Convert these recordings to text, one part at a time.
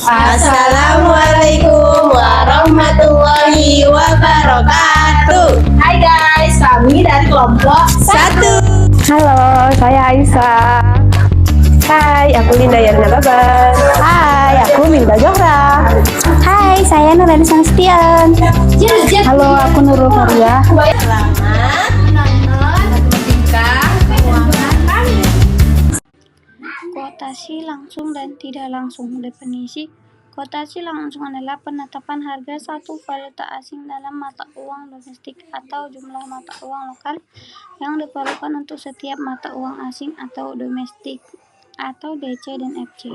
Assalamualaikum warahmatullahi wabarakatuh. Hai guys, kami dari kelompok 1. Halo, saya Aisyah. Hai, aku Linda Yarna Baban. Hai, aku Milda Johra. Hai, saya Nurani Sanstian. Halo, aku Nurul Faria. Kuotasi langsung dan tidak langsung. Definisi kuotasi langsung adalah penetapan harga satu valuta asing dalam mata uang domestik atau jumlah mata uang lokal yang diperlukan untuk setiap mata uang asing atau domestik atau DC dan FC.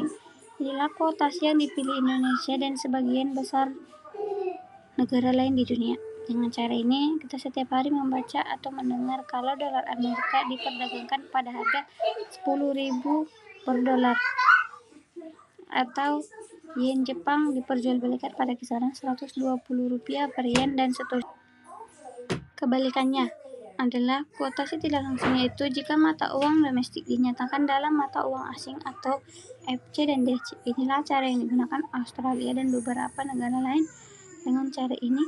Inilah kuotasi yang dipilih Indonesia dan sebagian besar negara lain di dunia. Dengan cara ini, kita setiap hari membaca atau mendengar kalau dolar Amerika diperdagangkan pada harga 10.000 per dolar, atau yen Jepang diperjualbelikan pada kisaran 120 rupiah per yen dan seterusnya. Kebalikannya adalah kuotasi tidak langsung, yaitu jika mata uang domestik dinyatakan dalam mata uang asing atau FC dan DC. Inilah cara yang digunakan Australia dan beberapa negara lain. Dengan cara ini,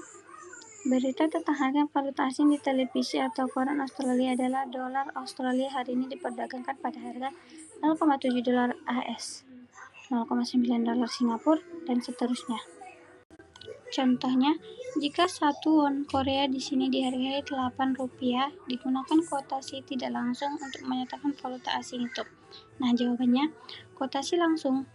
berita tentang harga valuta asing di televisi atau koran Australia adalah dolar Australia hari ini diperdagangkan pada harga 0,7 dolar AS, 0,9 dolar Singapura, dan seterusnya. Contohnya, jika 1 won Korea di sini dihargai 8 rupiah, digunakan kuotasi tidak langsung untuk menyatakan valuta asing itu. Nah, jawabannya, kuotasi langsung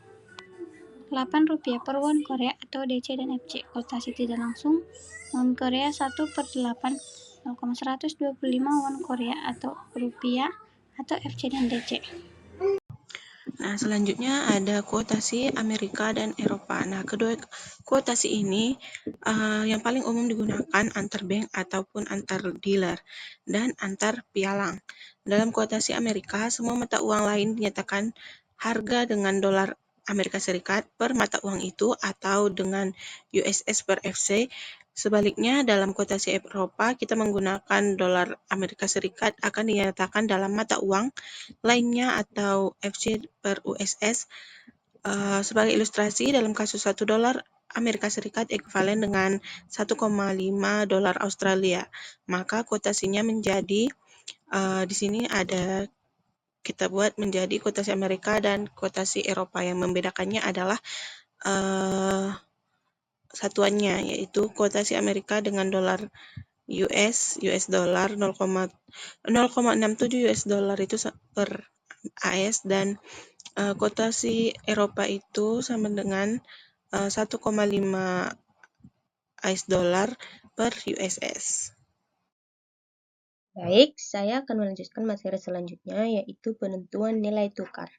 8 rupiah per won Korea atau DC dan FC. Kuotasi tidak langsung won Korea 1/8, 0,125 won Korea atau rupiah atau FC dan DC. Nah, selanjutnya ada kuotasi Amerika dan Eropa. Nah, kedua kuotasi ini yang paling umum digunakan antar bank ataupun antar dealer dan antar pialang. Dalam kuotasi Amerika, semua mata uang lain dinyatakan harga dengan dolar Amerika Serikat per mata uang itu atau dengan USS per FC. Sebaliknya, dalam kuotasi Eropa, kita menggunakan dolar Amerika Serikat akan dinyatakan dalam mata uang lainnya atau FC per USS. Sebagai ilustrasi, dalam kasus 1 dolar Amerika Serikat ekuivalen dengan 1,5 dolar Australia. Maka kuotasinya menjadi, di sini ada kita buat menjadi kuotasi Amerika dan kuotasi Eropa. Yang membedakannya adalah satuannya, yaitu kuotasi Amerika dengan dolar US dollar 0,67 US dollar itu per AS, dan kuotasi Eropa itu sama dengan 1,5 AS dollar per USS. Baik, saya akan melanjutkan materi selanjutnya, yaitu penentuan nilai tukar.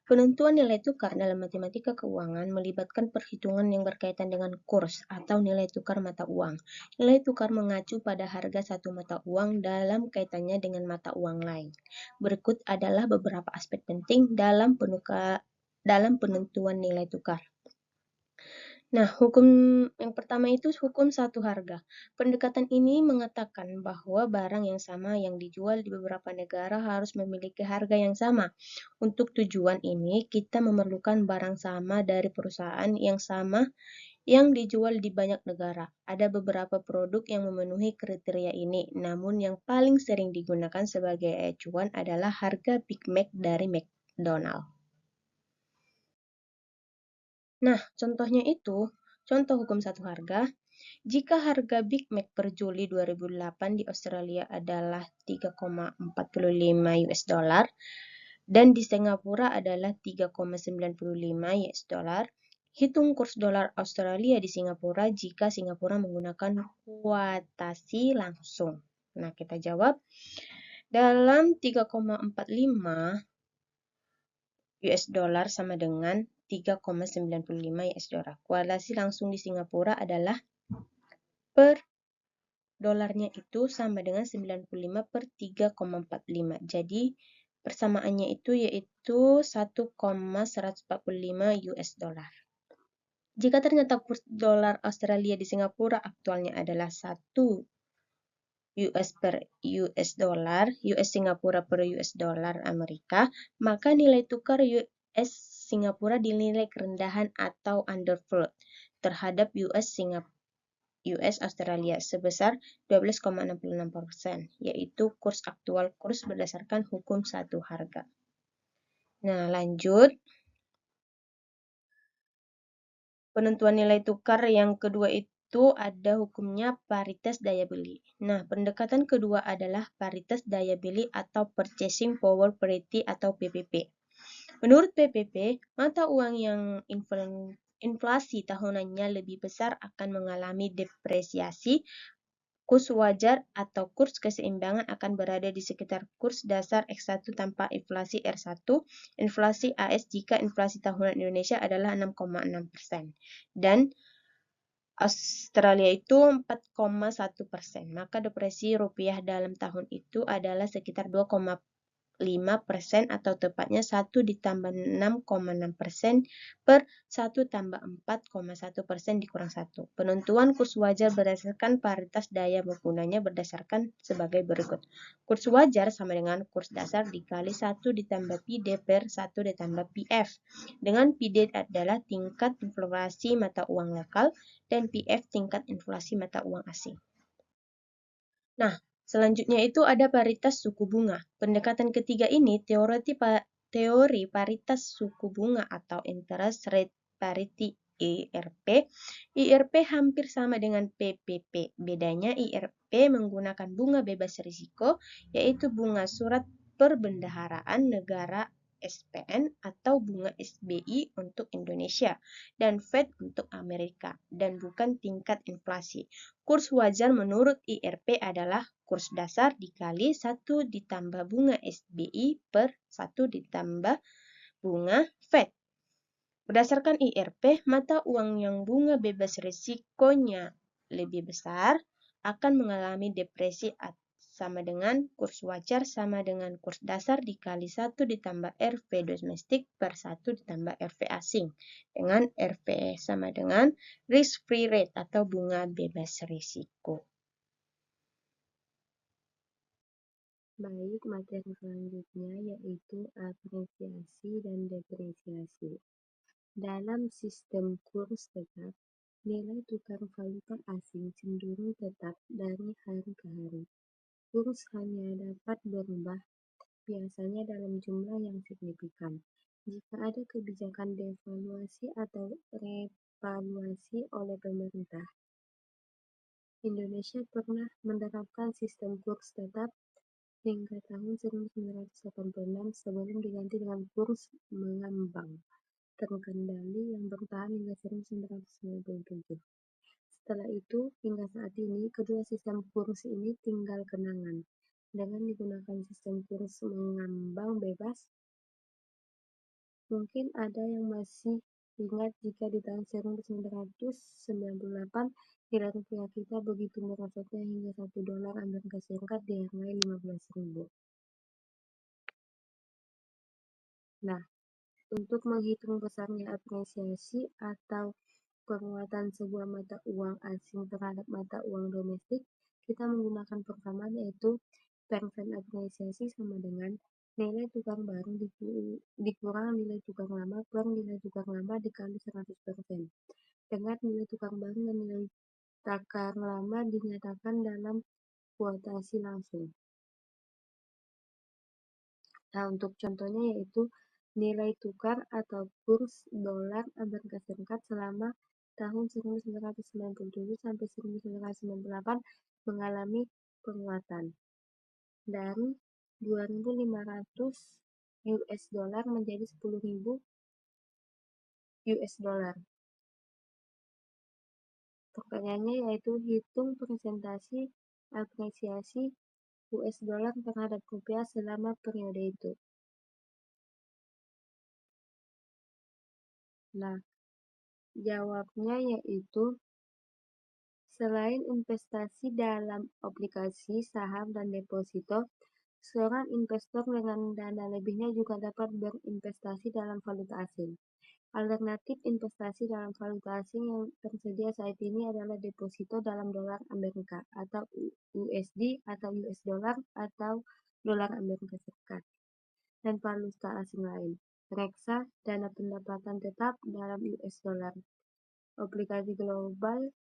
Penentuan nilai tukar dalam matematika keuangan melibatkan perhitungan yang berkaitan dengan kurs atau nilai tukar mata uang. Nilai tukar mengacu pada harga satu mata uang dalam kaitannya dengan mata uang lain. Berikut adalah beberapa aspek penting dalam penentuan nilai tukar. Nah, hukum yang pertama itu hukum satu harga. Pendekatan ini mengatakan bahwa barang yang sama yang dijual di beberapa negara harus memiliki harga yang sama. Untuk tujuan ini, kita memerlukan barang sama dari perusahaan yang sama yang dijual di banyak negara. Ada beberapa produk yang memenuhi kriteria ini, namun yang paling sering digunakan sebagai acuan adalah harga Big Mac dari McDonald. Nah, contohnya itu, contoh hukum satu harga. Jika harga Big Mac per Juli 2008 di Australia adalah 3,45 US dollar dan di Singapura adalah 3,95 US dollar, hitung kurs dolar Australia di Singapura jika Singapura menggunakan kuotasi langsung. Nah, kita jawab dalam 3,45 US dollar sama dengan 3,95 US dollar. Kuotasi langsung di Singapura adalah per dolarnya itu sama dengan 95 per 3,45. Jadi persamaannya itu yaitu 1,145 US dollar. Jika ternyata kurs dolar Australia di Singapura aktualnya adalah 1 US per US dollar, US Singapura per US dollar Amerika, maka nilai tukar US Singapura dinilai kerendahan atau undervalued terhadap US Australia sebesar 12,66%, yaitu kurs aktual kurs berdasarkan hukum satu harga. Nah, lanjut. Penentuan nilai tukar yang kedua itu ada hukumnya paritas daya beli. Nah, pendekatan kedua adalah paritas daya beli atau Purchasing Power Parity atau PPP. Menurut PPP, mata uang yang inflasi tahunannya lebih besar akan mengalami depresiasi. Kurs wajar atau kurs keseimbangan akan berada di sekitar kurs dasar X1 tanpa inflasi R1, inflasi AS jika inflasi tahunan Indonesia adalah 6,6%, dan Australia itu 4,1%. Maka depresi rupiah dalam tahun itu adalah sekitar 2,5% atau tepatnya 1 ditambah 6,6% per 1 tambah 4,1% dikurang 1. Penentuan kurs wajar berdasarkan paritas daya menggunanya berdasarkan sebagai berikut. Kurs wajar sama dengan kurs dasar dikali 1 ditambah PD per 1 ditambah PF. Dengan PD adalah tingkat inflasi mata uang lokal dan PF tingkat inflasi mata uang asing. Nah, selanjutnya itu ada paritas suku bunga. Pendekatan ketiga ini teori paritas suku bunga atau interest rate parity IRP. IRP hampir sama dengan PPP. Bedanya IRP menggunakan bunga bebas risiko, yaitu bunga surat perbendaharaan negara SPN atau bunga SBI untuk Indonesia dan Fed untuk Amerika, dan bukan tingkat inflasi. Kurs wajar menurut IRP adalah kurs dasar dikali 1 ditambah bunga SBI per 1 ditambah bunga Fed. Berdasarkan IRP, mata uang yang bunga bebas risikonya lebih besar akan mengalami depresi sama dengan kurs wajar sama dengan kurs dasar dikali 1 ditambah RV domestik per 1 ditambah RV asing, dengan RV sama dengan risk free rate atau bunga bebas risiko. Baik, materi selanjutnya yaitu apresiasi dan depresiasi. Dalam sistem kurs tetap, nilai tukar valuta asing cenderung tetap dari hari ke hari. Kurs hanya dapat berubah, biasanya dalam jumlah yang signifikan, jika ada kebijakan devaluasi atau revaluasi oleh pemerintah. Indonesia pernah menerapkan sistem kurs tetap hingga tahun 1986 sebelum diganti dengan kurs mengambang terkendali yang bertahan hingga 1997. Setelah itu, hingga saat ini, kedua sistem kurs ini tinggal kenangan. Dengan digunakan sistem kurs mengambang bebas, mungkin ada yang masih ingat jika di tahun 1998, nilai rupiah kita begitu merosotnya hingga $1 Amerika Serikat dihargai 15.000. Nah, untuk menghitung besarnya apresiasi atau penguatan sebuah mata uang asing terhadap mata uang domestik, kita menggunakan persamaan yaitu persen apresiasi sama dengan nilai tukar baru dikurang nilai tukar lama per nilai tukar lama dikali 100%. Dengan nilai tukar baru dan nilai tukar lama dinyatakan dalam kuotasi langsung. Nah, untuk contohnya yaitu nilai tukar atau kurs dolar Amerika Serikat selama tahun 1997 sampai 1998 mengalami penguatan dari 2.500 US dollar menjadi 10.000 US dollar. Pertanyaannya yaitu hitung presentasi apresiasi US dollar terhadap rupiah selama periode itu. Nah, jawabnya yaitu selain investasi dalam obligasi, saham, dan deposito, seorang investor dengan dana lebihnya juga dapat berinvestasi dalam valuta asing. Alternatif investasi dalam valuta asing yang tersedia saat ini adalah deposito dalam dolar Amerika atau USD atau US dollar atau dolar Amerika Serikat dan valuta asing lain. reksa, dana pendapatan tetap dalam US dollar, obligasi global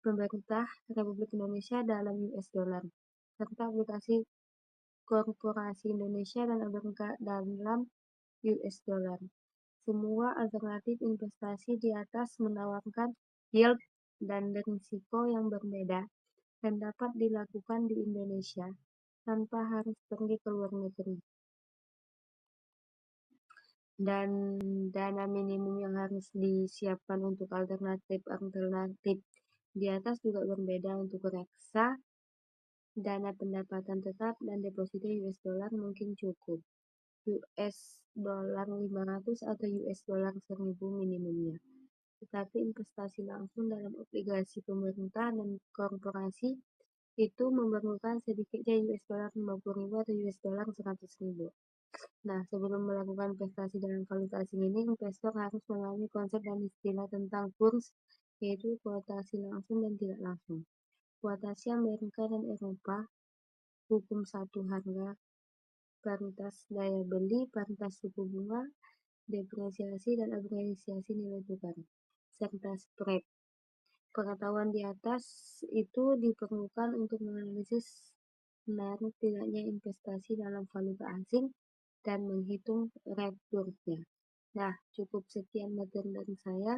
pemerintah Republik Indonesia dalam US dollar, serta obligasi korporasi Indonesia dan Amerika dalam US dollar. Semua alternatif investasi di atas menawarkan yield dan risiko yang berbeda dan dapat dilakukan di Indonesia tanpa harus pergi ke luar negeri. Dan dana minimum yang harus disiapkan untuk alternatif di atas juga berbeda. Untuk reksa, dana pendapatan tetap dan deposito US dollar mungkin cukup US dollar 500 atau US dollar 1000 minimumnya. Tetapi investasi langsung dalam obligasi pemerintah dan korporasi itu memerlukan sedikitnya US dollar 50.000 atau US dollar 100.000. Nah, sebelum melakukan investasi dalam valuta asing ini, investor harus memahami konsep dan istilah tentang kurs, yaitu kuotasi langsung dan tidak langsung. Kuotasi Amerika dan Eropa, hukum satu harga, paritas daya beli, paritas suku bunga, depresiasi dan apresiasi nilai tukar, serta spread. Pengetahuan di atas itu diperlukan untuk menganalisis menarik tidaknya investasi dalam valuta asing dan menghitung returnnya. Nah, cukup sekian materi dari saya.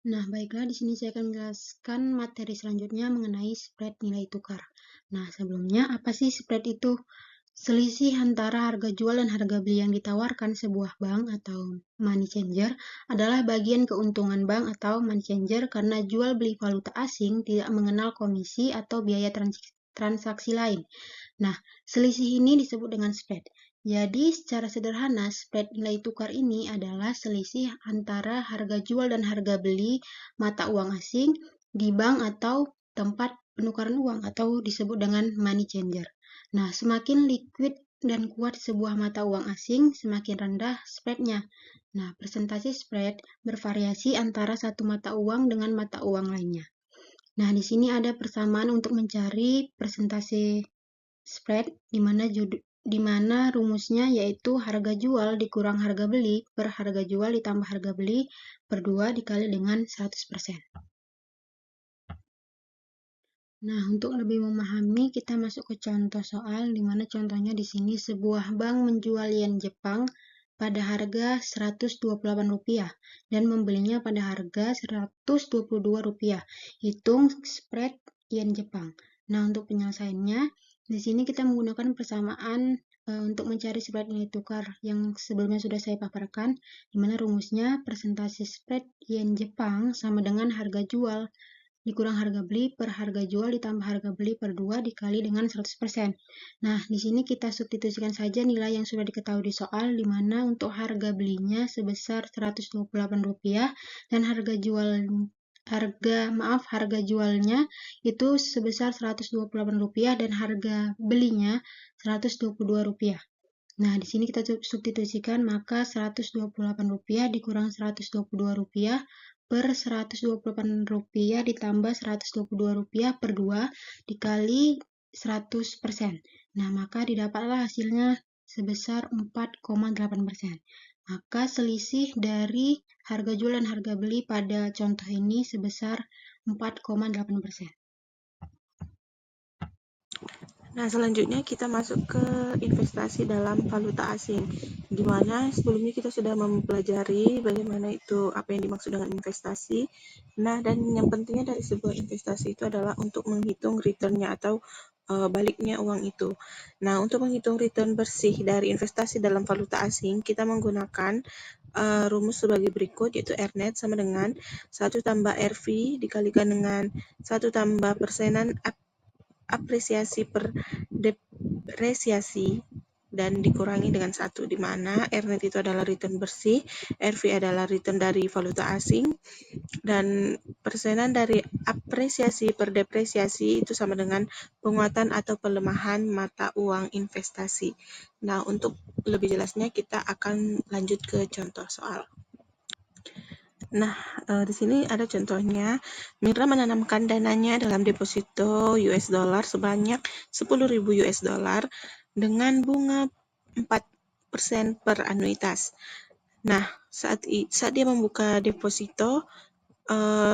Nah, baiklah, di sini saya akan menjelaskan materi selanjutnya mengenai spread nilai tukar. Nah, sebelumnya apa sih spread itu? Selisih antara harga jual dan harga beli yang ditawarkan sebuah bank atau money changer adalah bagian keuntungan bank atau money changer karena jual beli valuta asing tidak mengenal komisi atau biaya transaksi lain. Nah, selisih ini disebut dengan spread. Jadi, secara sederhana, spread nilai tukar ini adalah selisih antara harga jual dan harga beli mata uang asing di bank atau tempat penukaran uang atau disebut dengan money changer. Nah, semakin liquid dan kuat sebuah mata uang asing, semakin rendah spread-nya. Nah, presentasi spread bervariasi antara satu mata uang dengan mata uang lainnya. Nah, di sini ada persamaan untuk mencari presentasi spread, di mana rumusnya yaitu harga jual dikurang harga beli per harga jual ditambah harga beli per 2 dikali dengan 100%. Nah, untuk lebih memahami, kita masuk ke contoh soal, di mana contohnya di sini sebuah bank menjual yen Jepang pada harga Rp128 dan membelinya pada harga Rp122. Hitung spread yen Jepang. Nah, untuk penyelesaiannya, di sini kita menggunakan persamaan untuk mencari spread nilai tukar yang sebelumnya sudah saya paparkan, di mana rumusnya presentasi spread yen Jepang sama dengan harga jual dikurang harga beli per harga jual ditambah harga beli per 2 dikali dengan 100%. Nah, di sini kita substitusikan saja nilai yang sudah diketahui di soal, di mana untuk harga belinya sebesar Rp128 dan harga jualnya itu sebesar Rp128 dan harga belinya Rp122. Nah, di sini kita substitusikan, maka Rp128 dikurang Rp122 per Rp128 ditambah Rp122 per 2 dikali 100%. Nah, maka didapatlah hasilnya sebesar 4,8%. Maka selisih dari harga jual dan harga beli pada contoh ini sebesar 4,8%. Nah, selanjutnya kita masuk ke investasi dalam valuta asing, di mana sebelumnya kita sudah mempelajari bagaimana itu, apa yang dimaksud dengan investasi. Nah, dan yang pentingnya dari sebuah investasi itu adalah untuk menghitung return-nya atau baliknya uang itu. Nah, untuk menghitung return bersih dari investasi dalam valuta asing, kita menggunakan rumus sebagai berikut, yaitu R-net sama dengan 1 tambah RV dikalikan dengan 1 tambah persenan apresiasi per depresiasi dan dikurangi dengan 1, di mana R-net itu adalah return bersih, RV adalah return dari valuta asing, dan persenan dari apresiasi per depresiasi itu sama dengan penguatan atau pelemahan mata uang investasi. Nah, untuk lebih jelasnya kita akan lanjut ke contoh soal. Nah, di sini ada contohnya. Mirna menanamkan dananya dalam deposito US dollar sebanyak 10.000 US dollar dengan bunga 4% per anuitas. Nah, saat dia membuka deposito,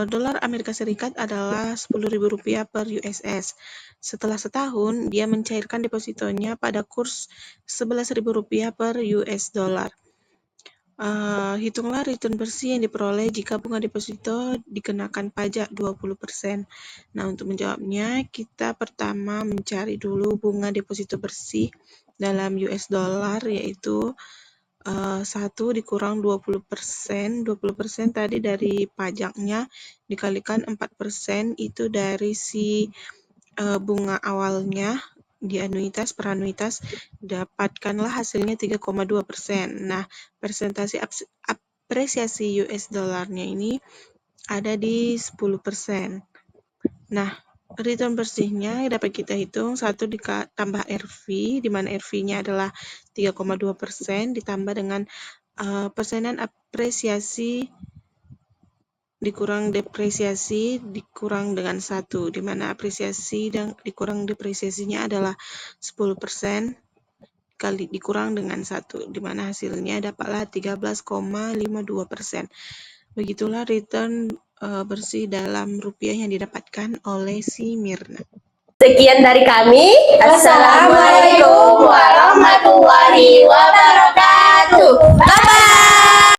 dolar Amerika Serikat adalah Rp10.000 per USS. Setelah setahun, dia mencairkan depositonya pada kurs Rp11.000 per US dollar. Hitunglah return bersih yang diperoleh jika bunga deposito dikenakan pajak 20%. Nah, untuk menjawabnya, kita pertama mencari dulu bunga deposito bersih dalam US dollar, yaitu 1 dikurang 20%. 20% tadi dari pajaknya dikalikan 4%, itu dari si bunga awalnya di anuitas per anuitas, dapatkanlah hasilnya 3,2%. Nah, persentase apresiasi US dollarnya ini ada di 10%. Nah, return bersihnya dapat kita hitung 1 ditambah RV, di mana RV-nya adalah 3,2%, ditambah dengan persenan apresiasi dikurang depresiasi dikurang dengan 1, di mana apresiasi dan dikurang depresiasinya adalah 10% kali dikurang dengan 1, di mana hasilnya dapatlah 13,52%. Begitulah return bersih dalam rupiah yang didapatkan oleh si Mirna. Sekian dari kami. Assalamualaikum warahmatullahi wabarakatuh. Bye-bye.